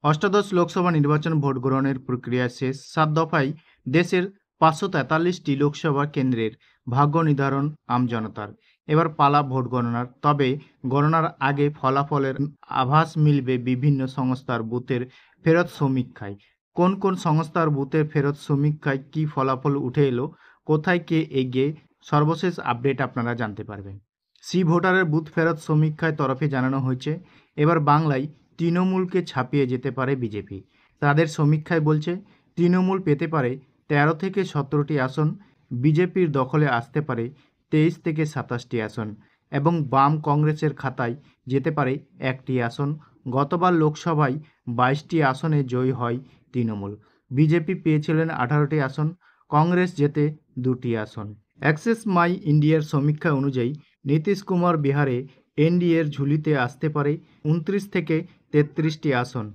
অষ্টাদশ লোকসভা নির্বাচন ভোট গ্রহণের প্রক্রিয়া শেষ। 7 দফায় দেশের 543টি লোকসভা কেন্দ্রের ভাগ্য নির্ধারণ আমজনতার। এবার পালা ভোট গণনার। তবে গণনার আগে ফলাফলের আভাস মিলবে বিভিন্ন সংস্থার বুথের ফেরত সমীক্ষায়। কোন কোন সংস্থার বুথের ফেরত সমীক্ষায় কী ফলাফল উঠে এলো, কোথায় কে এগিয়ে, সর্বশেষ আপডেট আপনারা জানতে পারবেন। সি ভোটারের বুথ ফেরত সমীক্ষায় তরফে জানানো হয়েছে, এবার বাংলায় তৃণমূলকে ছাপিয়ে যেতে পারে বিজেপি। তাদের সমীক্ষায় বলছে তৃণমূল পেতে পারে 13 থেকে 17টি আসন, বিজেপির দখলে আসতে পারে 23 থেকে 27টি আসন এবং বাম কংগ্রেসের খাতায় যেতে পারে 1টি আসন। গতবার লোকসভায় 22টি আসনে জয়ী হয় তৃণমূল। বিজেপি পেয়েছিলেন 18টি আসন, কংগ্রেস জেতে 2টি আসন। অ্যাক্সেস মাই ইন্ডিয়ার সমীক্ষা অনুযায়ী নীতিশ কুমার বিহারে এনডিএর ঝুলিতে আসতে পারে 29 থেকে 33টি আসন।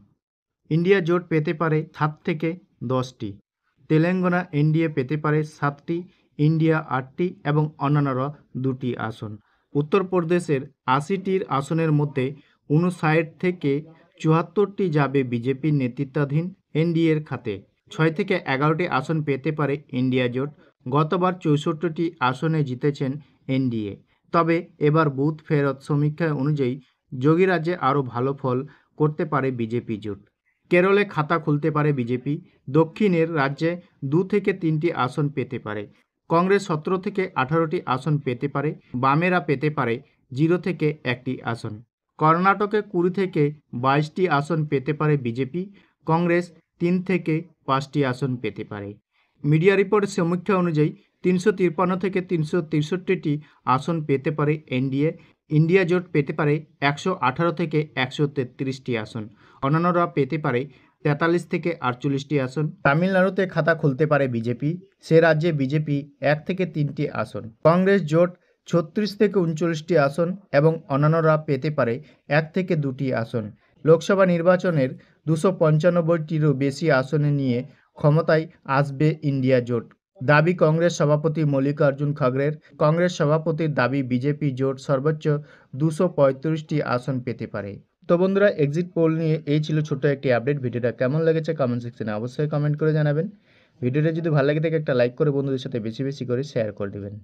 ইন্ডিয়া জোট পেতে পারে 7 থেকে 10টি। তেলেঙ্গানা এনডিএ পেতে পারে 7টি, ইন্ডিয়া 8টি এবং অন্যান্যরা 2টি আসন। উত্তরপ্রদেশের 80টির আসনের মধ্যে 59 থেকে 74টি যাবে বিজেপির নেতৃত্বাধীন এনডিএর খাতে। 6 থেকে 11টি আসন পেতে পারে ইন্ডিয়া জোট। গতবার 64টি আসনে জিতেছেন এনডিএ। তবে এবার বুথ ফেরত সমীক্ষা অনুযায়ী যোগী রাজ্যে আরও ভালো ফল করতে পারে বিজেপি জোট। কেরলে খাতা খুলতে পারে বিজেপি। দক্ষিণের রাজ্যে 2 থেকে 3টি আসন পেতে পারে। কংগ্রেস 17 থেকে 18টি আসন পেতে পারে। বামেরা পেতে পারে 0 থেকে 1টি আসন। কর্ণাটকে 20 থেকে 22টি আসন পেতে পারে বিজেপি। কংগ্রেস 3 থেকে 5টি আসন পেতে পারে। মিডিয়া রিপোর্টের সমীক্ষা অনুযায়ী 353 থেকে 363টি আসন পেতে পারে এনডিএ। ইন্ডিয়া জোট পেতে পারে 118 থেকে 133টি আসন। অন্যান্যরা পেতে পারে 43 থেকে 48টি আসন। তামিলনাড়ুতে খাতা খুলতে পারে বিজেপি। সে রাজ্যে বিজেপি 1 থেকে 3টি আসন। কংগ্রেস জোট 36 থেকে 39টি আসন এবং অন্যান্যরা পেতে পারে 1 থেকে 2টি আসন। লোকসভা নির্বাচনের 295টিরও বেশি আসনে নিয়ে ক্ষমতায় আসবে ইন্ডিয়া জোট, দাবি কংগ্রেস সভাপতি মল্লিকার্জুন খড়গের। কংগ্রেস সভাপতির দাবি বিজেপি জোট সর্বোচ্চ 235টি আসন পেতে পারে। তো বন্ধুরা, এক্সিট পোল নিয়ে এই ছিল ছোট্ট একটি আপডেট। ভিডিওটা কেমন লেগেছে কমেন্ট সেকশনে অবশ্যই কমেন্ট করে জানাবেন। ভিডিওটা যদি ভালো লাগে থাকে একটা লাইক করে বন্ধুদের সাথে বেশি বেশি করে শেয়ার করে দেবেন।